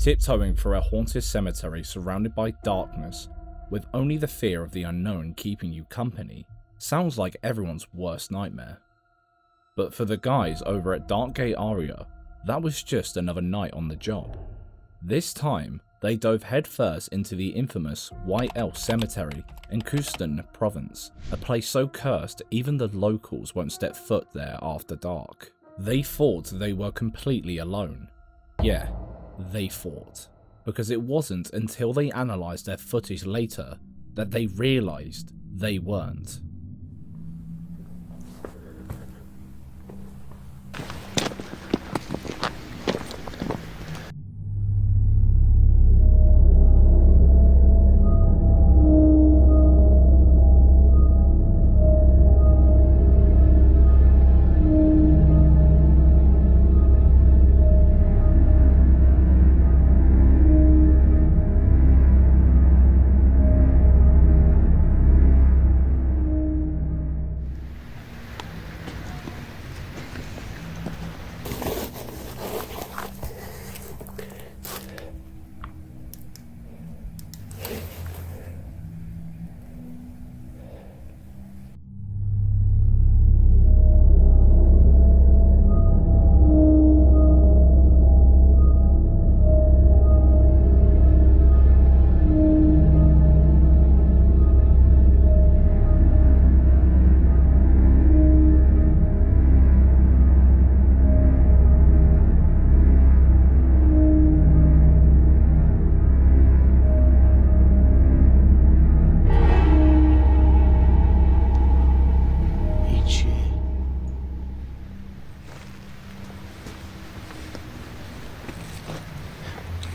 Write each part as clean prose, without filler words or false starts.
Tiptoeing through a haunted cemetery surrounded by darkness, with only the fear of the unknown keeping you company, sounds like everyone's worst nightmare. But for the guys over at Darkgate Aria, that was just another night on the job. This time, they dove headfirst into the infamous White Elf Cemetery in Kustan Province, a place so cursed even the locals won't step foot there after dark. They thought they were completely alone. Yeah, they thought. Because it wasn't until they analysed their footage later that they realised they weren't.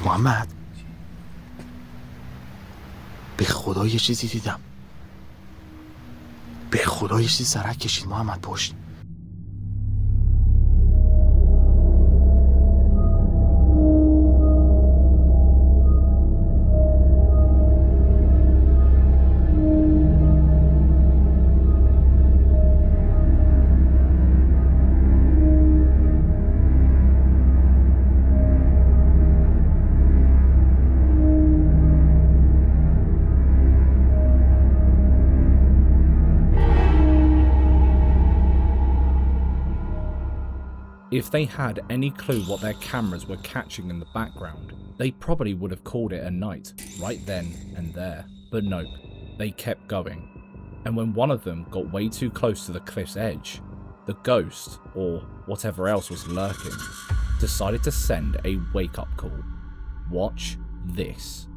محمد به خدا یه چیزی دیدم. به خدا یه چیزی سرک کشید محمد پشت. If they had any clue what their cameras were catching in the background, they probably would have called it a night, right then and there. But nope, they kept going. And when one of them got way too close to the cliff's edge, the ghost, or whatever else was lurking, decided to send a wake-up call. Watch this.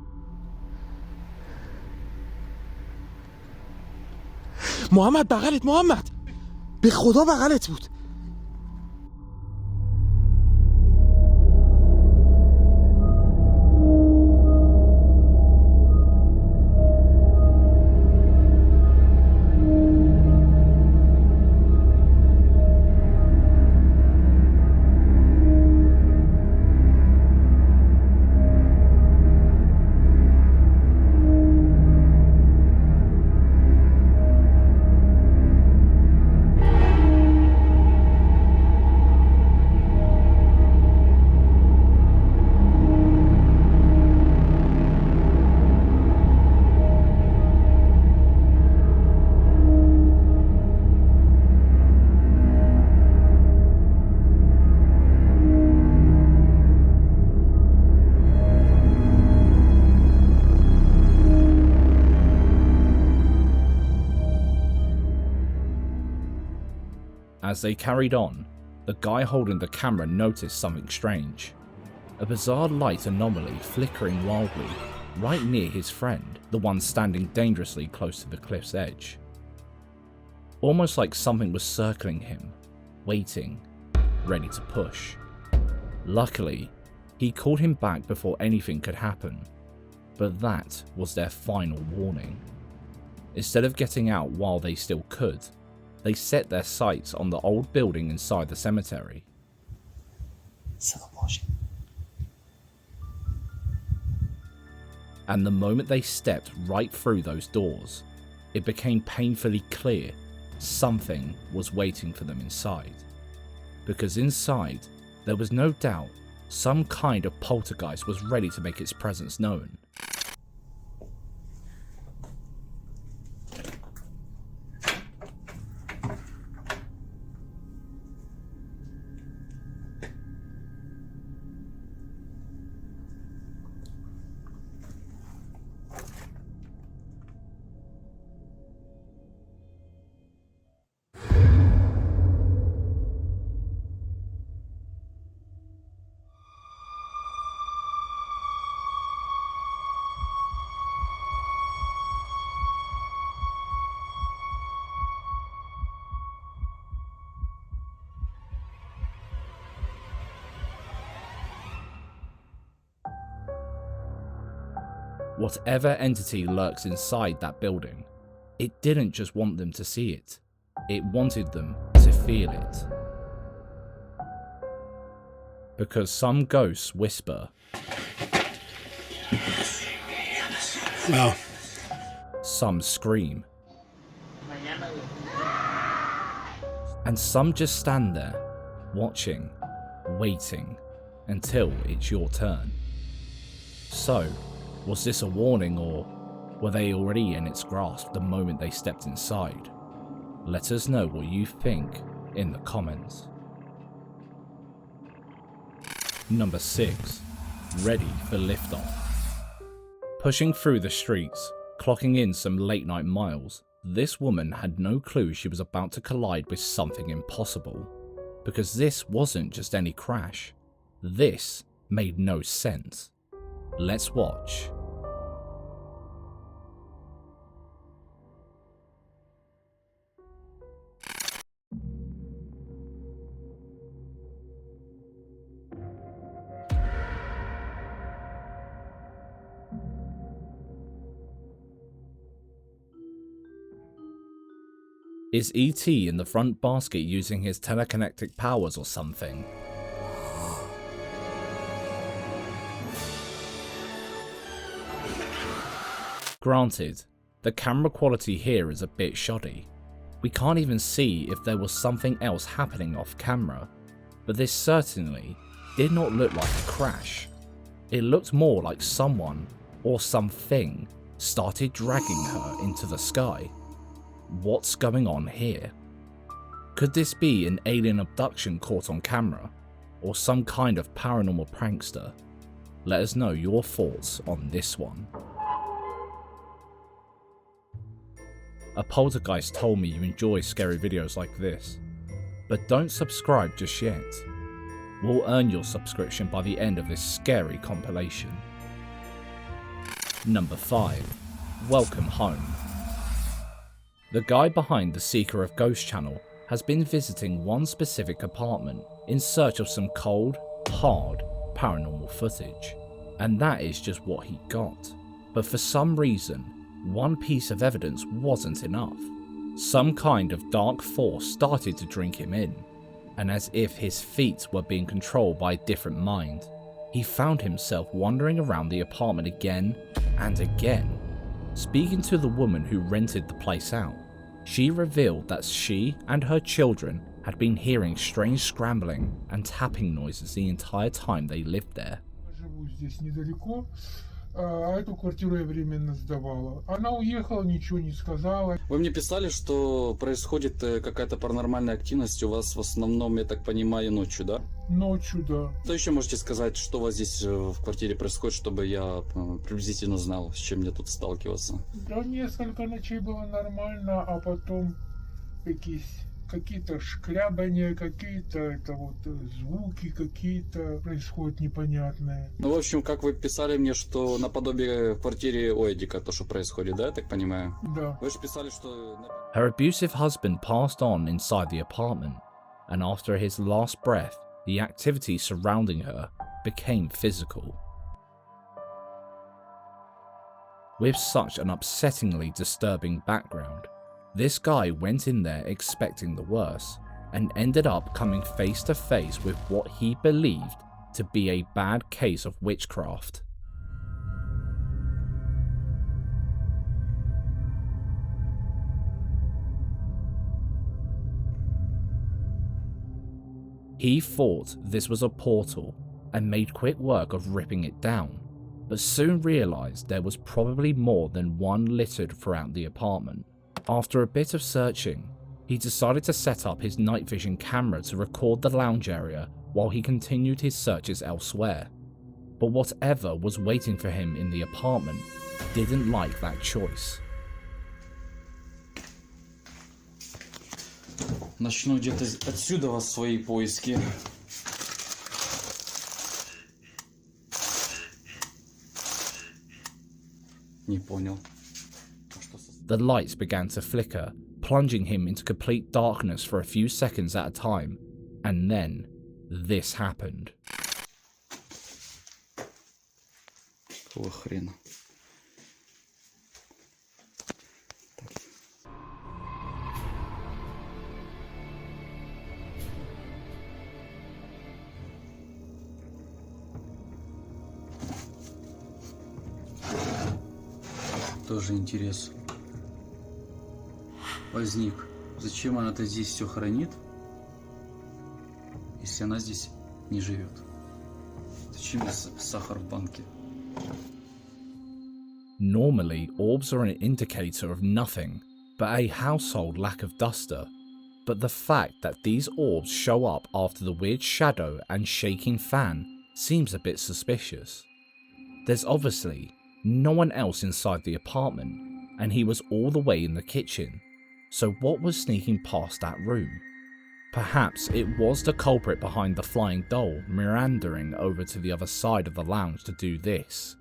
محمد بغلت محمد به خدا بغلت بود. As they carried on, the guy holding the camera noticed something strange. A bizarre light anomaly flickering wildly right near his friend, the one standing dangerously close to the cliff's edge. Almost like something was circling him, waiting, ready to push. Luckily, he called him back before anything could happen, but that was their final warning. Instead of getting out while they still could, they set their sights on the old building inside the cemetery. And the moment they stepped right through those doors, it became painfully clear something was waiting for them inside. Because inside, there was no doubt some kind of poltergeist was ready to make its presence known. Whatever entity lurks inside that building, it didn't just want them to see it, it wanted them to feel it. Because some ghosts whisper, No. some scream, and some just stand there, watching, waiting, until it's your turn. So, was this a warning, or were they already in its grasp the moment they stepped inside? Let us know what you think in the comments. Number 6. Ready for liftoff. Pushing through the streets, clocking in some late night miles, this woman had no clue she was about to collide with something impossible. Because this wasn't just any crash. This made no sense. Let's watch. Is E.T. in the front basket using his telekinetic powers or something? Granted, the camera quality here is a bit shoddy. We can't even see if there was something else happening off camera, but this certainly did not look like a crash. It looked more like someone or something started dragging her into the sky. What's going on here? Could this be an alien abduction caught on camera, or some kind of paranormal prankster? Let us know your thoughts on this one. A poltergeist told me you enjoy scary videos like this, but don't subscribe just yet. We'll earn your subscription by the end of this scary compilation. Number 5. Welcome home. The guy behind the Seeker of Ghosts channel has been visiting one specific apartment in search of some cold, hard, paranormal footage. And that is just what he got. But for some reason, one piece of evidence wasn't enough. Some kind of dark force started to drink him in, and as if his feet were being controlled by a different mind, he found himself wandering around the apartment again and again. Speaking to the woman who rented the place out, she revealed that she and her children had been hearing strange scrambling and tapping noises the entire time they lived there. Эту квартиру я временно сдавала. Она уехала, ничего не сказала. Вы мне писали, что происходит какая-то паранормальная активность у вас в основном, я так понимаю, ночью, да? Ночью, да. Что еще можете сказать, что у вас здесь в квартире происходит, чтобы я приблизительно знал, с чем мне тут сталкиваться? Да, несколько ночей было нормально, а потом какие-то шкрябания, какие-то это вот звуки какие-то происходят непонятные. Ну, в общем, как вы писали мне, что наподобие в квартире у Эдика то, что происходит, да, я так понимаю? Да. Вы же писали, что... Her abusive husband passed on inside the apartment, and after his last breath, the activity surrounding her became physical. With such an upsettingly disturbing background, this guy went in there expecting the worst, and ended up coming face to face with what he believed to be a bad case of witchcraft. He thought this was a portal, and made quick work of ripping it down, but soon realised there was probably more than one littered throughout the apartment. After a bit of searching, he decided to set up his night vision camera to record the lounge area while he continued his searches elsewhere. But whatever was waiting for him in the apartment didn't like that choice. Начну где-то отсюда свои поиски. Не понял. The lights began to flicker, plunging him into complete darkness for a few seconds at a time, and then this happened. Какого хрена? Тоже интерес возник. Зачем она-то здесь все хранит, если она здесь не живет? Зачем сахар в банке? Normally, orbs are an indicator of nothing but a household lack of duster, but the fact that these orbs show up after the weird shadow and shaking fan seems a bit suspicious. There's obviously no one else inside the apartment, and he was all the way in the kitchen, so what was sneaking past that room? Perhaps it was the culprit behind the flying doll meandering over to the other side of the lounge to do this.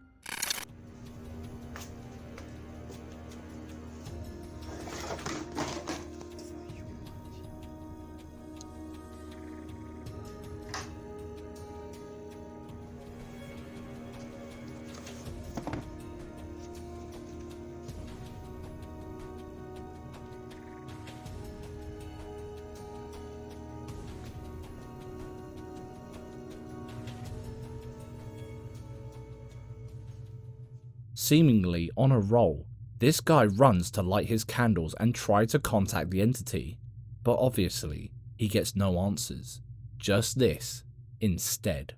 Seemingly on a roll, this guy runs to light his candles and try to contact the entity, but obviously he gets no answers, just this instead.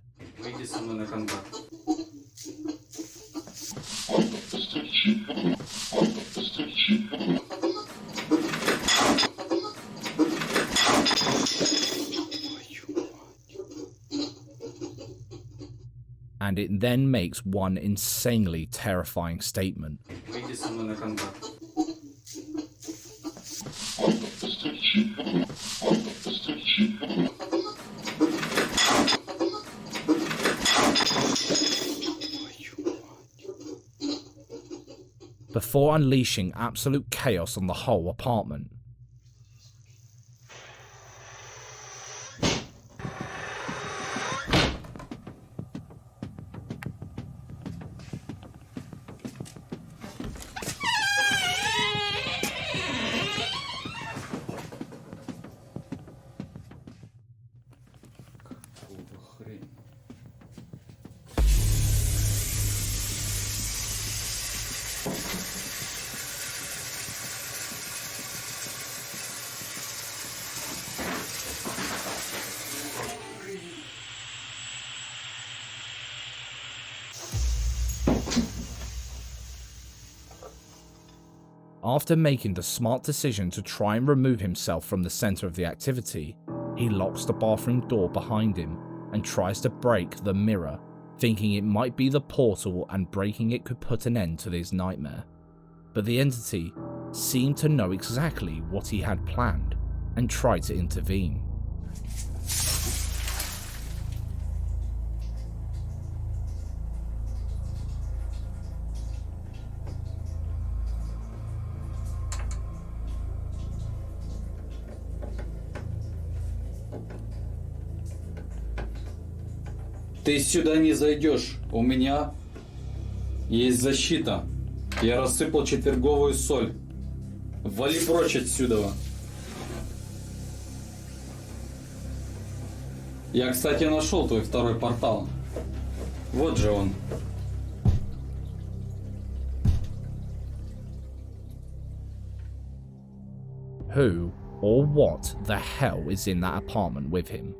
And it then makes one insanely terrifying statement. Before unleashing absolute chaos on the whole apartment. After making the smart decision to try and remove himself from the center of the activity, he locks the bathroom door behind him and tries to break the mirror, thinking it might be the portal and breaking it could put an end to his nightmare. But the entity seemed to know exactly what he had planned and tried to intervene. Ты сюда не зайдешь. У меня есть защита. Я рассыпал четверговую соль. Вали прочь отсюда. Я, кстати, нашел твой второй портал. Вот же он. Who or what the hell is in that apartment with him?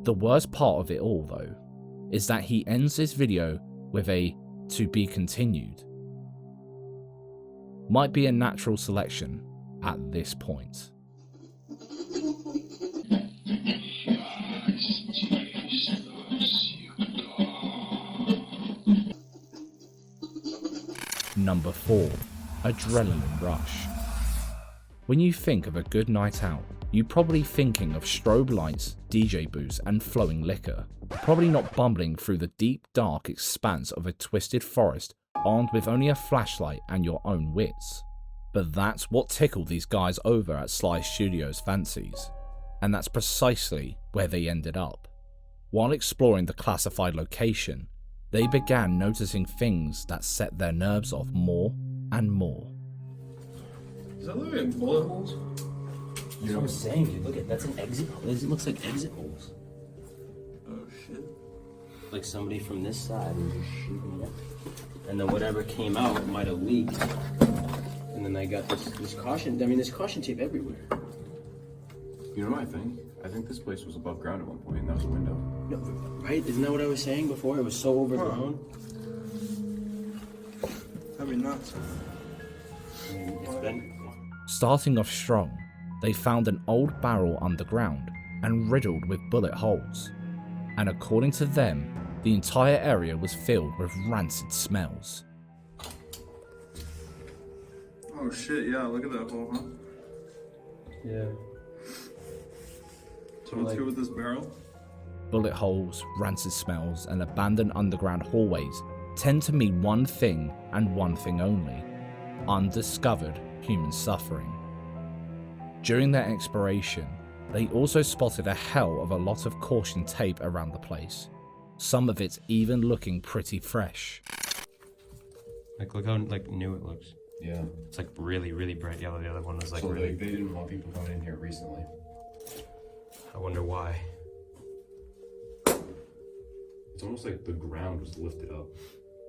The worst part of it all, though, is that he ends this video with a "to be continued." Might be a natural selection at this point. Number 4. Adrenaline rush. When you think of a good night out, you're probably thinking of strobe lights, DJ booths and flowing liquor. Probably not bumbling through the deep dark expanse of a twisted forest armed with only a flashlight and your own wits. But that's what tickled these guys over at Sly Studios' fancies. And that's precisely where they ended up. While exploring the classified location, they began noticing things that set their nerves off more and more. Does that look like bullet holes? That's what I'm saying, dude. Look at that's an exit. It looks like exit holes. Oh shit. Like somebody from this side was just shooting it, and then whatever came out might have leaked. And then I got this caution. I mean, there's caution tape everywhere. You know what I think? I think this place was above ground at one point, and that was a window. No, right? Isn't that what I was saying before? It was so overgrown. That'd be nuts. I mean, it's been. Starting off strong, they found an old barrel underground and riddled with bullet holes. And according to them, the entire area was filled with rancid smells. Oh shit, yeah, look at that hole, huh? Yeah. So what's good with this barrel? Bullet holes, rancid smells, and abandoned underground hallways tend to mean one thing and one thing only: undiscovered human suffering. During their exploration, they also spotted a hell of a lot of caution tape around the place, some of it even looking pretty fresh. Like, look how like new it looks. Yeah. It's like really, really bright yellow. The other one was like So really. like, they didn't want people coming in here recently. I wonder why. It's almost like the ground was lifted up.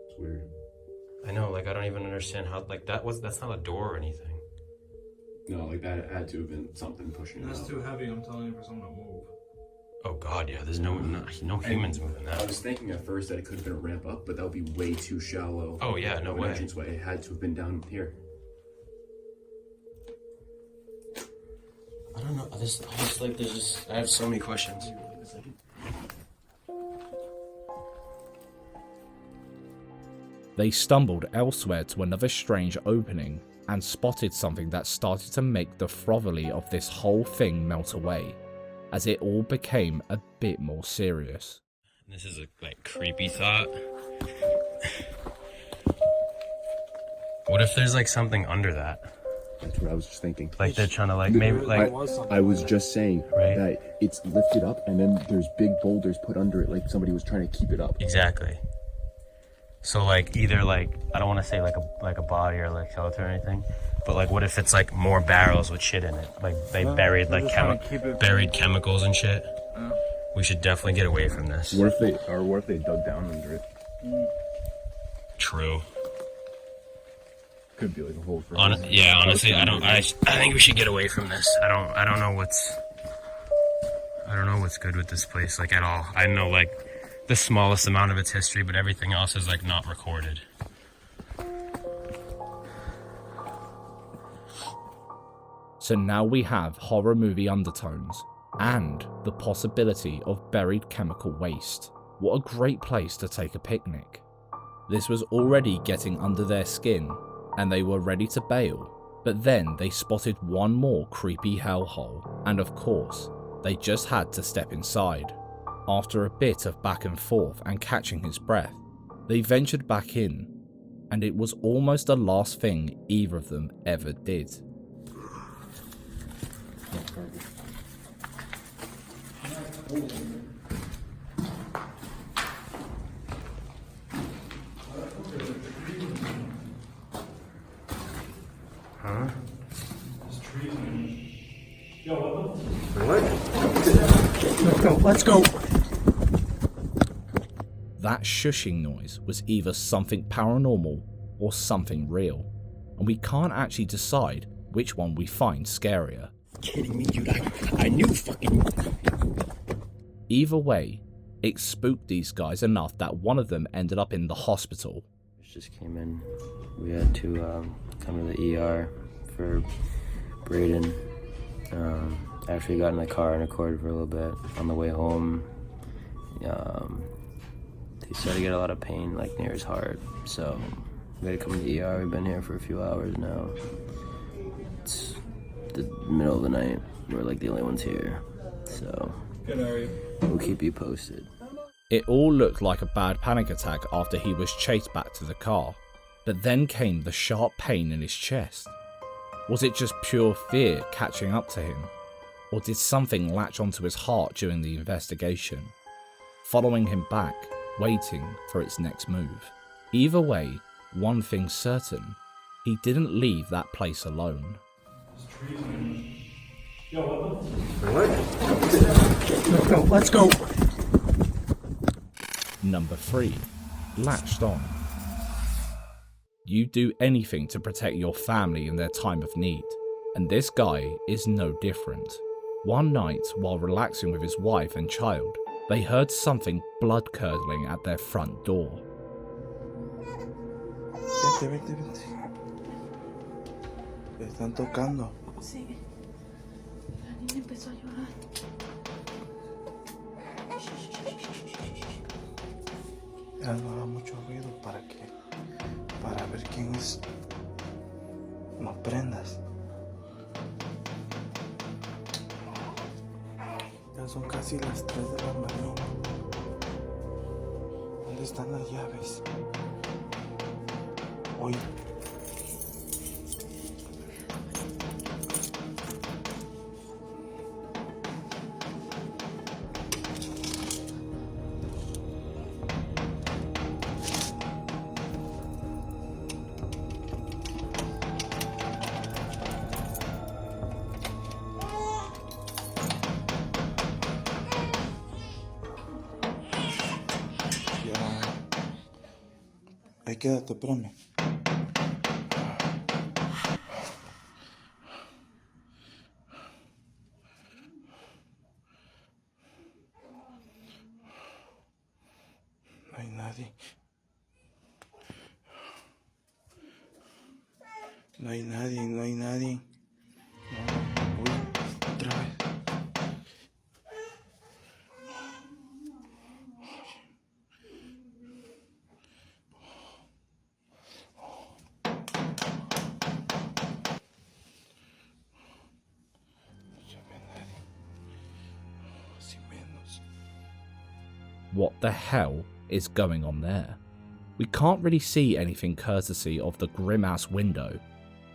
It's weird. I know, like I don't even understand how like that's not a door or anything. No, like that had to have been something pushing it That's up. too heavy, I'm telling you, for someone to move. Oh god, yeah. There's no humans moving I that. was thinking at first that it could have been a ramp up, but that would be way too shallow. Oh yeah, no of an way. entranceway. It had to have been down here. I don't know. I just like there's just. I have so many questions. They stumbled elsewhere to another strange opening and spotted something that started to make the frotherly of this whole thing melt away, as it all became a bit more serious. This is a like creepy thought. What if there's like something under that? That's what I was just thinking. Like they're trying to like maybe like I was just saying Right. that it's lifted up and then there's big boulders put under it, like somebody was trying to keep it up. exactly. So like either like I don't want to say like a body or like skeleton or anything, but like what if it's like more barrels with shit in it? Like they buried like buried chemicals and shit. We should definitely get away from this. What if they dug down under it? True. Could be like a hole for. Yeah, honestly, I think we should get away from this. I don't know what's good with this place like at all. I know like the smallest amount of its history, but everything else is like not recorded. So now we have horror movie undertones and the possibility of buried chemical waste. What a great place to take a picnic. This was already getting under their skin and they were ready to bail, but then they spotted one more creepy hellhole, and of course, they just had to step inside. After a bit of back and forth and catching his breath, they ventured back in, and it was almost the last thing either of them ever did. Let's go. That shushing noise was either something paranormal or something real, and we can't actually decide which one we find scarier. Kidding me, dude? I knew fucking. Either way, It spooked these guys enough that one of them ended up in the hospital. Just came in. We had to come to the ER for Braden. Actually got in the car and recorded for a little bit. On the way home, he started to get a lot of pain like near his heart. So we had to come to the ER. We've been here for a few hours now. It's the middle of the night. We're like the only ones here. So we'll keep you posted. It all looked like a bad panic attack after he was chased back to the car, but then came the sharp pain in his chest. Was it just pure fear catching up to him? Or did something latch onto his heart during the investigation, following him back, waiting for its next move? Either way, one thing's certain, he didn't leave that place alone. Let's go. Number 3. Latched on. You do anything to protect your family in their time of need, and this guy is no different. One night, while relaxing with his wife and child, they heard something blood-curdling at their front door. Vente. Te están tocando. Sí. La niña empezó a llorar. Ya no haga mucho ruido para ver quién es. No prendas. Ya son casi las 3 de la mañana. ¿Dónde están las llaves? Oye. Ahí quédate, espérame. No hay nadie. No hay nadie. No, uy, otra vez. What the hell is going on there? We can't really see anything courtesy of the grim-ass window,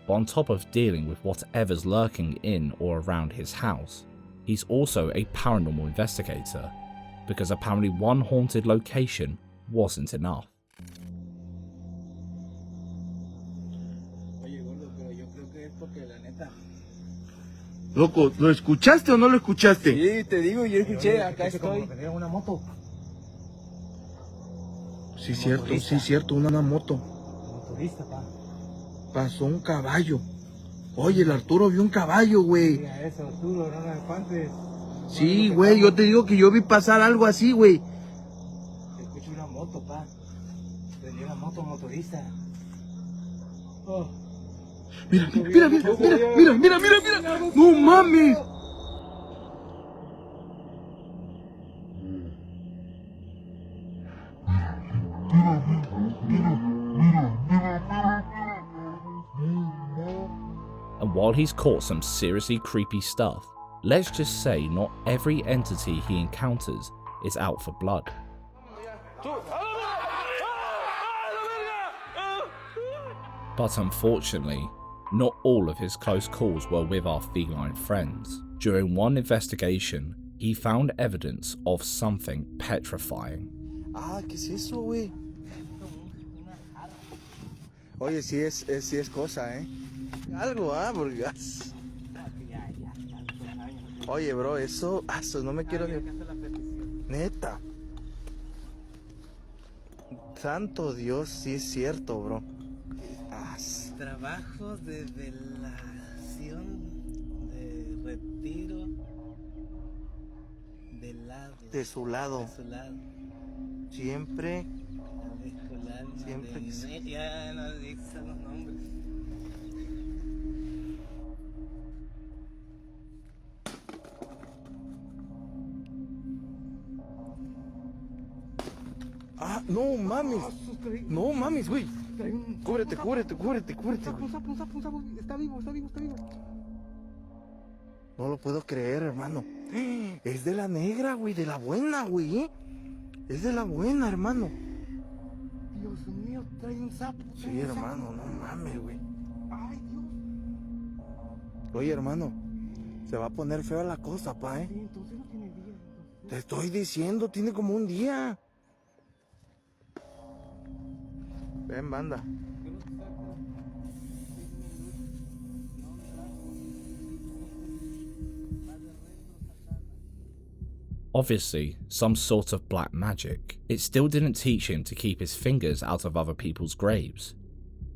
but on top of dealing with whatever's lurking in or around his house, he's also a paranormal investigator, because apparently one haunted location wasn't enough. Loco, ¿lo escuchaste o no lo escuchaste? Sí, te digo, yo escuché, acá estoy. Una moto. Sí, cierto, una moto. Motorista, pa. Pasó un caballo. Oye, el Arturo vio un caballo, güey. Mira eso, Arturo, no me espantes. Sí, güey, yo te digo que yo vi pasar algo así, güey. Escucho una moto, pa. Tenía una moto motorista. Oh. Mira. No mames. And while he's caught some seriously creepy stuff, let's just say not every entity he encounters is out for blood. But unfortunately, not all of his close calls were with our feline friends. During one investigation, he found evidence of something petrifying. Ah, ¿qué es eso, güey? Oye, sí es cosa, ¿eh? Algo, porque... Oye, bro, eso no me quiero ni... Neta. Santo Dios, sí es cierto, bro. Trabajos de velación, de retiro, de De su lado. Siempre. Siempre que sí. Ya no dicen los nombres. Ah, no mames. No mames, güey. Cúbrete. Está vivo. No lo puedo creer, hermano. Es de la negra, güey, de la buena, güey. Es de la buena, hermano. Dios mío, trae un sapo. Sí, hermano, no mames, güey. Ay, Dios. Oye, hermano, se va a poner fea la cosa, pa, Sí, entonces no tiene día. Te estoy diciendo, tiene como un día. Ven, banda. Obviously, some sort of black magic. It still didn't teach him to keep his fingers out of other people's graves,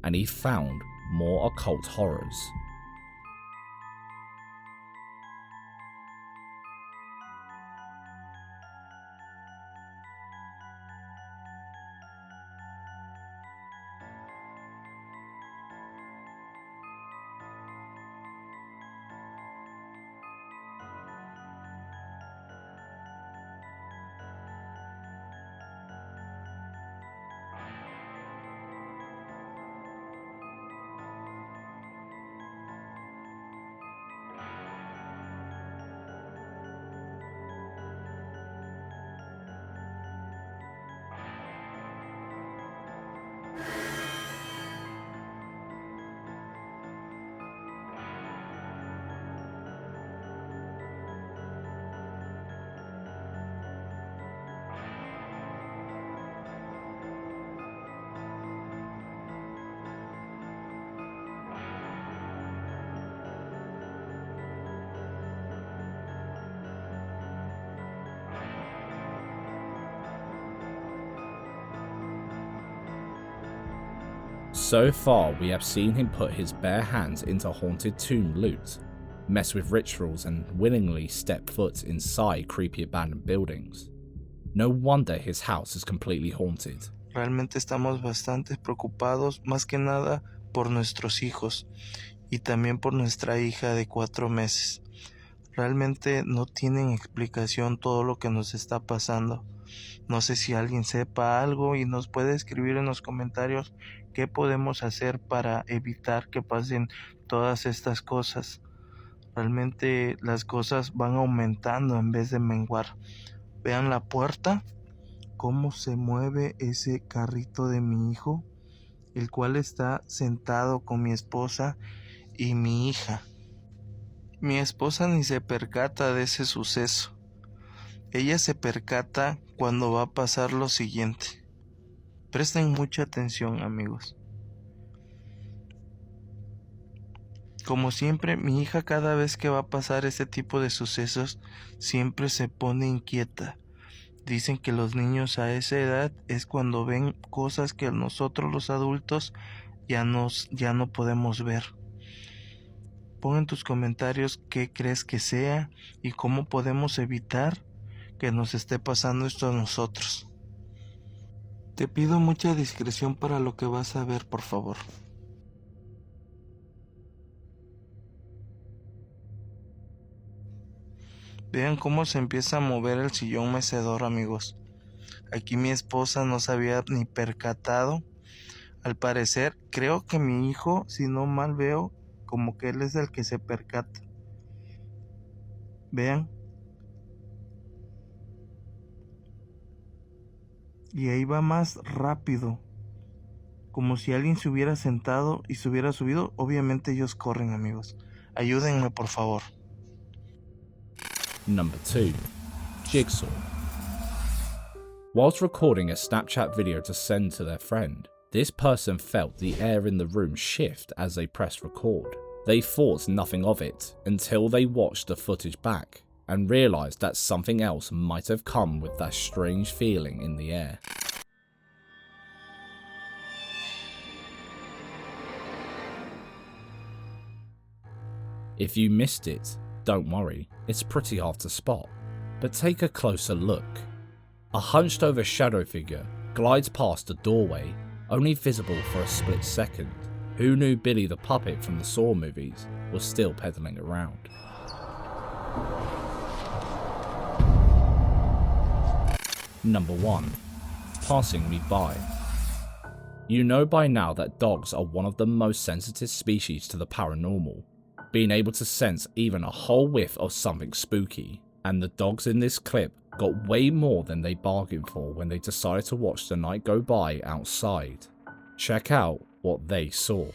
and he found more occult horrors. So far, we have seen him put his bare hands into haunted tomb loot, mess with rituals, and willingly step foot inside creepy abandoned buildings. No wonder his house is completely haunted. Realmente estamos bastante preocupados, más que nada por nuestros hijos y también por nuestra hija de 4 meses. Realmente no tienen explicación todo lo que nos está pasando. No sé si alguien sepa algo y nos puede escribir en los comentarios qué podemos hacer para evitar que pasen todas estas cosas. Realmente las cosas van aumentando en vez de menguar. Vean la puerta, cómo se mueve ese carrito de mi hijo, el cual está sentado con mi esposa y mi hija. Mi esposa ni se percata de ese suceso. Ella se percata cuando va a pasar lo siguiente. Presten mucha atención, amigos. Como siempre, mi hija cada vez que va a pasar este tipo de sucesos, siempre se pone inquieta. Dicen que los niños a esa edad es cuando ven cosas que nosotros los adultos ya no podemos ver. Pon en tus comentarios qué crees que sea y cómo podemos evitar que nos esté pasando esto a nosotros. Te pido mucha discreción para lo que vas a ver, por favor. Vean cómo se empieza a mover el sillón mecedor, amigos. Aquí mi esposa no se había ni percatado. Al parecer, creo que mi hijo, si no mal veo, como que él es el que se percata. Vean. Y ahí va más rápido. Como si alguien se hubiera sentado y se hubiera subido. Obviamente ellos corren, amigos. Ayúdenme, por favor. Number 2. Jigsaw. Whilst recording a Snapchat video to send to their friend, this person felt the air in the room shift as they pressed record. They thought nothing of it until they watched the footage back and realised that something else might have come with that strange feeling in the air. If you missed it, don't worry, it's pretty hard to spot. But take a closer look. A hunched over shadow figure glides past the doorway, only visible for a split second. Who knew Billy the puppet from the Saw movies was still pedaling around? Number 1. Passing me by. You know by now that dogs are one of the most sensitive species to the paranormal, being able to sense even a whole whiff of something spooky, and the dogs in this clip got way more than they bargained for when they decided to watch the night go by outside. Check out what they saw.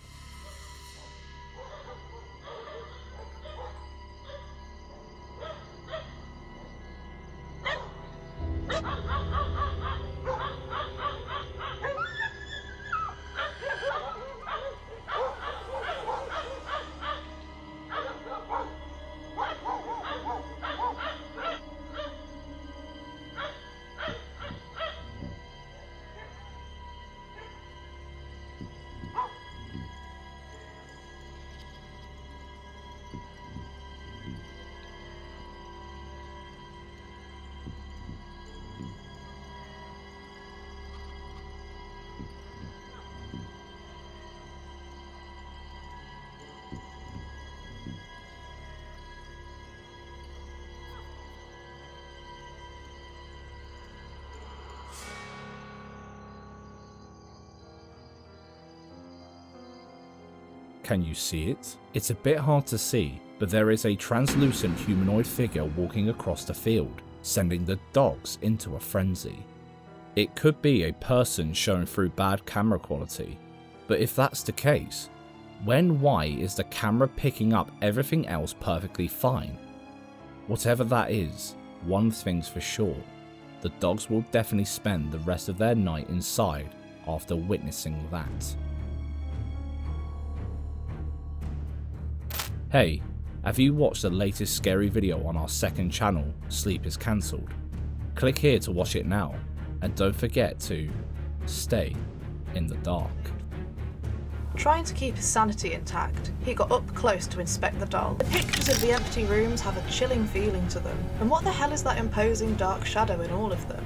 Can you see it? It's a bit hard to see, but there is a translucent humanoid figure walking across the field, sending the dogs into a frenzy. It could be a person shown through bad camera quality, but if that's the case, why is the camera picking up everything else perfectly fine? Whatever that is, one thing's for sure, the dogs will definitely spend the rest of their night inside after witnessing that. Hey, have you watched the latest scary video on our second channel, Sleep is Cancelled? Click here to watch it now, and don't forget to stay in the dark. Trying to keep his sanity intact, he got up close to inspect the doll. The pictures of the empty rooms have a chilling feeling to them, and what the hell is that imposing dark shadow in all of them?